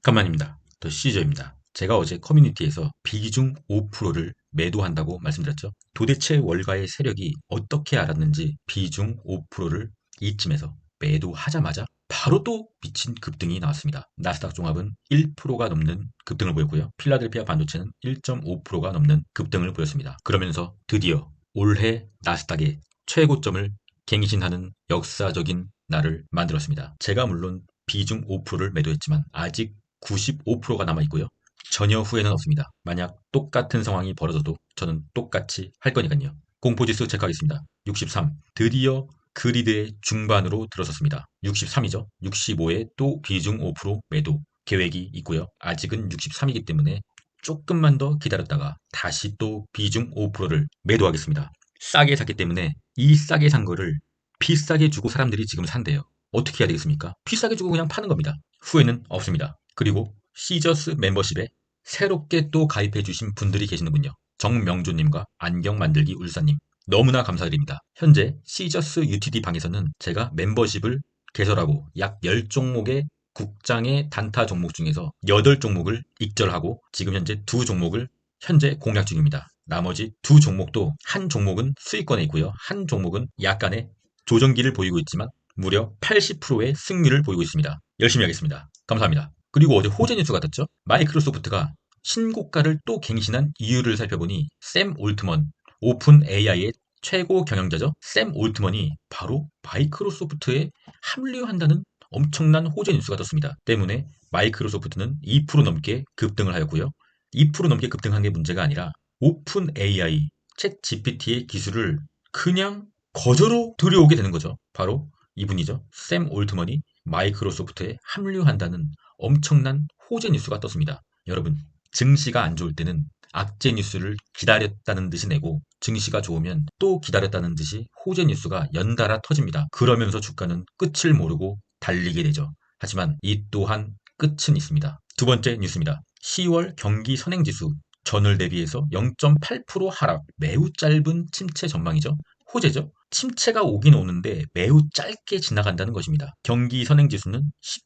간만입니다. 더 시저입니다. 제가 어제 커뮤니티에서 비중 5%를 매도한다고 말씀드렸죠. 도대체 월가의 세력이 어떻게 알았는지 비중 5%를 이쯤에서 매도하자마자 바로 또 미친 급등이 나왔습니다. 나스닥 종합은 1%가 넘는 급등을 보였고요. 필라델피아 반도체는 1.5%가 넘는 급등을 보였습니다. 그러면서 드디어 올해 나스닥의 최고점을 갱신하는 역사적인 날을 만들었습니다. 제가 물론 비중 5%를 매도했지만 아직 95%가 남아있고요. 전혀 후회는 없습니다. 만약 똑같은 상황이 벌어져도 저는 똑같이 할 거니까요. 공포지수 체크하겠습니다. 63. 드디어 그리드의 중반으로 들어섰습니다. 63이죠. 65에 또 비중 5% 매도 계획이 있고요. 아직은 63이기 때문에 조금만 더 기다렸다가 다시 또 비중 5%를 매도하겠습니다. 싸게 샀기 때문에 이 싸게 산 거를 비싸게 주고 사람들이 지금 산대요. 어떻게 해야 되겠습니까? 비싸게 주고 그냥 파는 겁니다. 후회는 없습니다. 그리고 시저스 멤버십에 새롭게 또 가입해 주신 분들이 계시는군요. 정명조님과 안경만들기 울사님 너무나 감사드립니다. 현재 시저스 UTD 방에서는 제가 멤버십을 개설하고 약 10종목의 국장의 단타 종목 중에서 8종목을 익절하고 지금 현재 2종목을 현재 공략 중입니다. 나머지 2종목도 한 종목은 수익권에 있고요. 한 종목은 약간의 조정기를 보이고 있지만 무려 80%의 승률을 보이고 있습니다. 열심히 하겠습니다. 감사합니다. 그리고 어제 호재 뉴스가 떴죠. 마이크로소프트가 신고가를 또 갱신한 이유를 살펴보니 샘 올트먼, 오픈 AI의 최고 경영자죠. 샘 올트먼이 바로 마이크로소프트에 합류한다는 엄청난 호재 뉴스가 떴습니다. 때문에 마이크로소프트는 2% 넘게 급등을 하였고요. 2% 넘게 급등한 게 문제가 아니라 오픈 AI, 챗 GPT의 기술을 그냥 거저로 들여오게 되는 거죠. 바로 이분이죠. 샘 올트먼이 마이크로소프트에 합류한다는 엄청난 호재 뉴스가 떴습니다. 여러분, 증시가 안 좋을 때는 악재 뉴스를 기다렸다는 듯이 내고 증시가 좋으면 또 기다렸다는 듯이 호재 뉴스가 연달아 터집니다. 그러면서 주가는 끝을 모르고 달리게 되죠. 하지만 이 또한 끝은 있습니다. 두 번째 뉴스입니다. 10월 경기 선행지수 전월 대비해서 0.8% 하락, 매우 짧은 침체 전망이죠. 호재죠. 침체가 오긴 오는데 매우 짧게 지나간다는 것입니다. 경기 선행지수는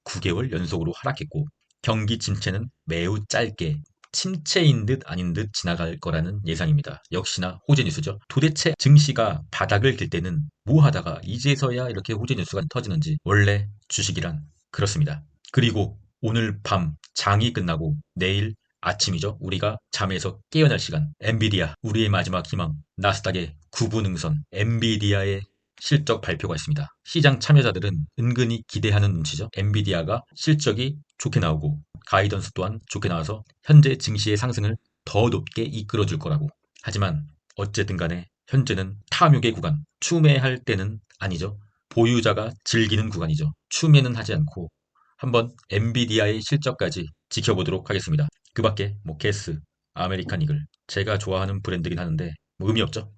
19개월 연속으로 하락했고 경기 침체는 매우 짧게 침체인 듯 아닌 듯 지나갈 거라는 예상입니다. 역시나 호재 뉴스죠. 도대체 증시가 바닥을 길 때는 뭐 하다가 이제서야 이렇게 호재 뉴스가 터지는지 원래 주식이란 그렇습니다. 그리고 오늘 밤 장이 끝나고 내일 아침이죠. 우리가 잠에서 깨어날 시간. 엔비디아, 우리의 마지막 희망. 나스닥의 구분응선. 엔비디아의 실적 발표가 있습니다. 시장 참여자들은 은근히 기대하는 눈치죠. 엔비디아가 실적이 좋게 나오고 가이던스 또한 좋게 나와서 현재 증시의 상승을 더 높게 이끌어줄 거라고. 하지만 어쨌든 간에 현재는 탐욕의 구간. 추매할 때는 아니죠. 보유자가 즐기는 구간이죠. 추매는 하지 않고 한번 엔비디아의 실적까지 지켜보도록 하겠습니다. 그 밖에 뭐 게스, 아메리칸 이글 제가 좋아하는 브랜드긴 하는데 뭐 의미 없죠.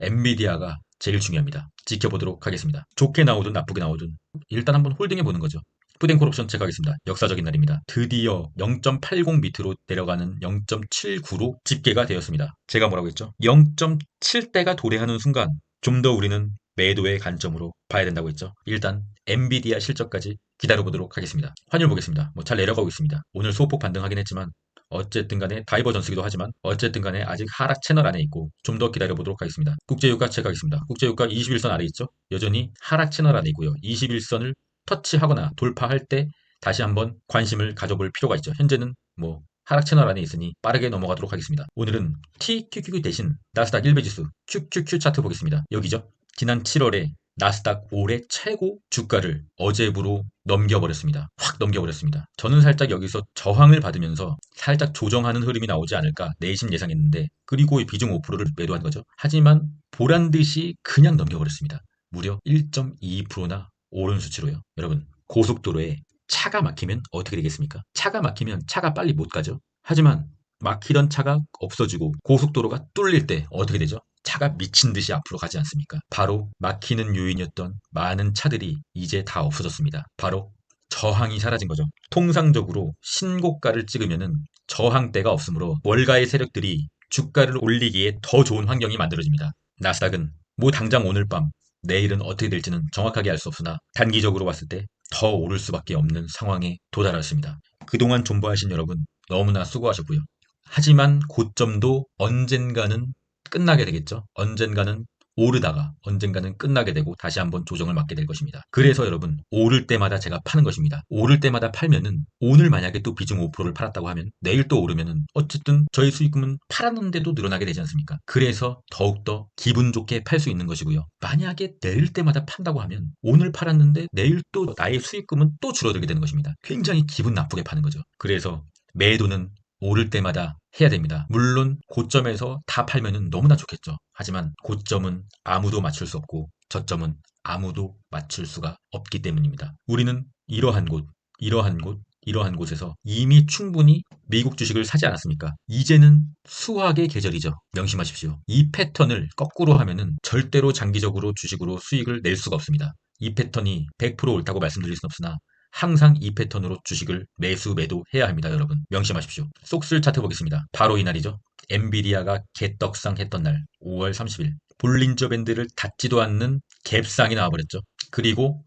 엔비디아가 제일 중요합니다. 지켜보도록 하겠습니다. 좋게 나오든 나쁘게 나오든 일단 한번 홀딩해 보는 거죠. 푸딩콜 옵션 체크하겠습니다. 역사적인 날입니다. 드디어 0.80 밑으로 내려가는 0.79로 집계가 되었습니다. 제가 뭐라고 했죠? 0.7대가 도래하는 순간 좀 더 우리는 매도의 관점으로 봐야 된다고 했죠. 일단 엔비디아 실적까지 기다려보도록 하겠습니다. 환율 보겠습니다. 뭐 잘 내려가고 있습니다. 오늘 소폭 반등하긴 했지만 어쨌든 간에 다이버전스기도 하지만 어쨌든 간에 아직 하락 채널 안에 있고 좀 더 기다려보도록 하겠습니다. 국제유가 체크하겠습니다. 국제유가 21선 아래 있죠? 여전히 하락 채널 안에 있고요. 21선을 터치하거나 돌파할 때 다시 한번 관심을 가져볼 필요가 있죠. 현재는 뭐 하락 채널 안에 있으니 빠르게 넘어가도록 하겠습니다. 오늘은 TQQQ 대신 나스닥 1배지수 QQQ 차트 보겠습니다. 여기죠. 지난 7월에 나스닥 올해 최고 주가를 어제부로 넘겨버렸습니다. 확 넘겨버렸습니다. 저는 살짝 여기서 저항을 받으면서 살짝 조정하는 흐름이 나오지 않을까 내심 예상했는데 그리고 이 비중 5%를 매도한 거죠. 하지만 보란듯이 그냥 넘겨버렸습니다. 무려 1.2%나 오른 수치로요. 여러분 고속도로에 차가 막히면 어떻게 되겠습니까? 차가 막히면 차가 빨리 못 가죠. 하지만 막히던 차가 없어지고 고속도로가 뚫릴 때 어떻게 되죠? 차가 미친 듯이 앞으로 가지 않습니까? 바로 막히는 요인이었던 많은 차들이 이제 다 없어졌습니다. 바로 저항이 사라진 거죠. 통상적으로 신고가를 찍으면은 저항대가 없으므로 월가의 세력들이 주가를 올리기에 더 좋은 환경이 만들어집니다. 나스닥은 뭐 당장 오늘 밤, 내일은 어떻게 될지는 정확하게 알 수 없으나 단기적으로 봤을 때 더 오를 수밖에 없는 상황에 도달했습니다. 그동안 존버하신 여러분 너무나 수고하셨고요. 하지만 고점도 언젠가는 끝나게 되겠죠. 언젠가는 오르다가 언젠가는 끝나게 되고 다시 한번 조정을 맞게 될 것입니다. 그래서 여러분 오를 때마다 제가 파는 것입니다. 오를 때마다 팔면은 오늘 만약에 또 비중 5%를 팔았다고 하면 내일 또 오르면은 어쨌든 저희 수익금은 팔았는데도 늘어나게 되지 않습니까? 그래서 더욱더 기분 좋게 팔 수 있는 것이고요. 만약에 내일 때마다 판다고 하면 오늘 팔았는데 내일 또 나의 수익금은 또 줄어들게 되는 것입니다. 굉장히 기분 나쁘게 파는 거죠. 그래서 매도는 오를 때마다 해야 됩니다. 물론 고점에서 다 팔면은 너무나 좋겠죠. 하지만 고점은 아무도 맞출 수 없고 저점은 아무도 맞출 수가 없기 때문입니다. 우리는 이러한 곳, 이러한 곳, 이러한 곳에서 이미 충분히 미국 주식을 사지 않았습니까? 이제는 수확의 계절이죠. 명심하십시오. 이 패턴을 거꾸로 하면은 절대로 장기적으로 주식으로 수익을 낼 수가 없습니다. 이 패턴이 100% 옳다고 말씀드릴 수는 없으나 항상 이 패턴으로 주식을 매수 매도해야 합니다. 여러분 명심하십시오. 쏙슬 차트 보겠습니다. 바로 이날이죠. 엔비디아가 개떡상했던 날 5월 30일 볼린저 밴드를 닿지도 않는 갭상이 나와버렸죠. 그리고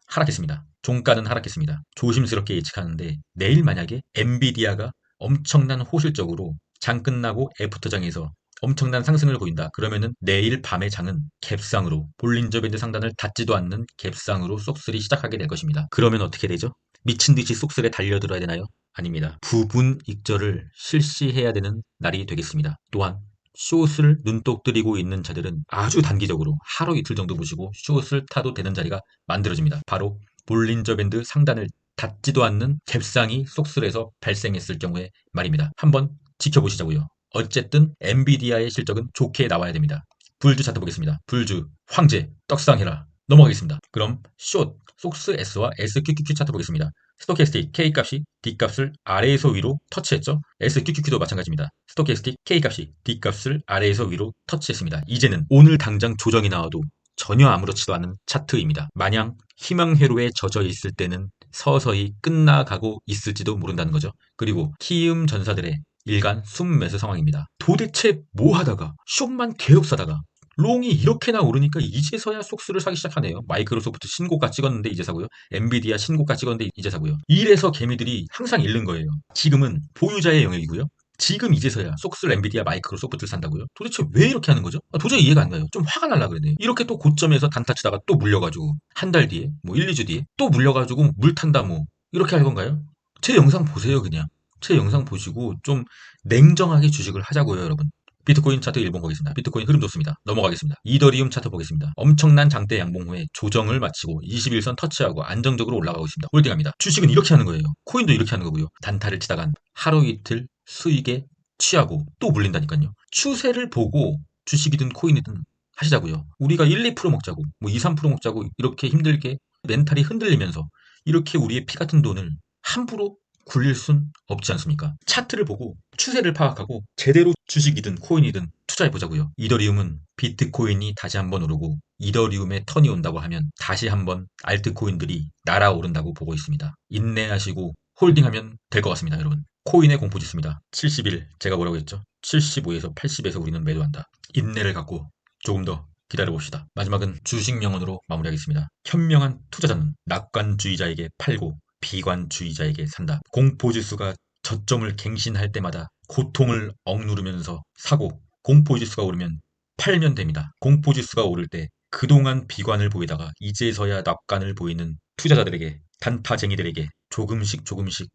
하락했습니다. 종가는 하락했습니다. 조심스럽게 예측하는데 내일 만약에 엔비디아가 엄청난 호실적으로 장 끝나고 애프터장에서 엄청난 상승을 보인다. 그러면은 내일 밤의 장은 갭상으로 볼린저 밴드 상단을 닿지도 않는 갭상으로 쏙슬이 시작하게 될 것입니다. 그러면 어떻게 되죠? 미친 듯이 쏙슬에 달려들어야 되나요? 아닙니다. 부분 익절을 실시해야 되는 날이 되겠습니다. 또한 숏을 눈독 들이고 있는 자들은 아주 단기적으로 하루 이틀 정도 보시고 숏을 타도 되는 자리가 만들어집니다. 바로 볼린저 밴드 상단을 닿지도 않는 갭상이 쏙슬에서 발생했을 경우에 말입니다. 한번 지켜보시자고요. 어쨌든 엔비디아의 실적은 좋게 나와야 됩니다. 불주 차트 보겠습니다. 불주, 황제, 떡상해라. 넘어가겠습니다. 그럼 숏, 속스 S와 SQQQ 차트 보겠습니다. 스토캐스틱 K값이 D값을 아래에서 위로 터치했죠. SQQQ도 마찬가지입니다. 스토캐스틱 K값이 D값을 아래에서 위로 터치했습니다. 이제는 오늘 당장 조정이 나와도 전혀 아무렇지도 않은 차트입니다. 마냥 희망회로에 젖어 있을 때는 서서히 끝나가고 있을지도 모른다는 거죠. 그리고 키움 전사들의 일간 순매수 상황입니다. 도대체 뭐 하다가 숏만 계속 사다가 롱이 이렇게나 오르니까 이제서야 속수를 사기 시작하네요. 마이크로소프트 신고가 찍었는데 이제 사고요. 엔비디아 신고가 찍었는데 이제 사고요. 이래서 개미들이 항상 잃는 거예요. 지금은 보유자의 영역이고요. 지금 이제서야 속수를 엔비디아 마이크로소프트를 산다고요? 도대체 왜 이렇게 하는 거죠? 도저히 이해가 안 가요. 좀 화가 날라 그러네. 이렇게 또 고점에서 단타 치다가 또 물려가지고 한 달 뒤에 뭐 1, 2주 뒤에 또 물려가지고 물 탄다 뭐 이렇게 할 건가요? 제 영상 보세요 그냥. 제 영상 보시고 좀 냉정하게 주식을 하자고요 여러분. 비트코인 차트 일본 보겠습니다. 비트코인 흐름 좋습니다. 넘어가겠습니다. 이더리움 차트 보겠습니다. 엄청난 장대 양봉 후에 조정을 마치고 21선 터치하고 안정적으로 올라가고 있습니다. 홀딩합니다. 주식은 이렇게 하는 거예요. 코인도 이렇게 하는 거고요. 단타를 치다간 하루 이틀 수익에 취하고 또 물린다니까요. 추세를 보고 주식이든 코인이든 하시자고요. 우리가 1, 2% 먹자고 뭐 2, 3% 먹자고 이렇게 힘들게 멘탈이 흔들리면서 이렇게 우리의 피 같은 돈을 함부로 굴릴 순 없지 않습니까? 차트를 보고 추세를 파악하고 제대로 주식이든 코인이든 투자해 보자고요. 이더리움은 비트코인이 다시 한번 오르고 이더리움의 턴이 온다고 하면 다시 한번 알트코인들이 날아오른다고 보고 있습니다. 인내하시고 홀딩하면 될 것 같습니다, 여러분. 코인의 공포지수입니다. 71. 제가 뭐라고 했죠? 75에서 80에서 우리는 매도한다. 인내를 갖고 조금 더 기다려봅시다. 마지막은 주식 명언으로 마무리하겠습니다. 현명한 투자자는 낙관주의자에게 팔고 비관주의자에게 산다. 공포지수가 저점을 갱신할 때마다 고통을 억누르면서 사고 공포지수가 오르면 팔면 됩니다. 공포지수가 오를 때 그동안 비관을 보이다가 이제서야 낙관을 보이는 투자자들에게 단타쟁이들에게 조금씩 조금씩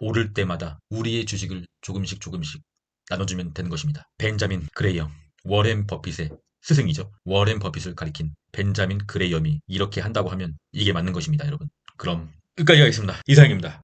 오를 때마다 우리의 주식을 조금씩 조금씩 나눠주면 되는 것입니다. 벤자민 그레이엄 워렌 버핏의 스승이죠. 워렌 버핏을 가리킨 벤자민 그레이엄이 이렇게 한다고 하면 이게 맞는 것입니다. 여러분. 그럼 끝까지 하겠습니다. 이상입니다.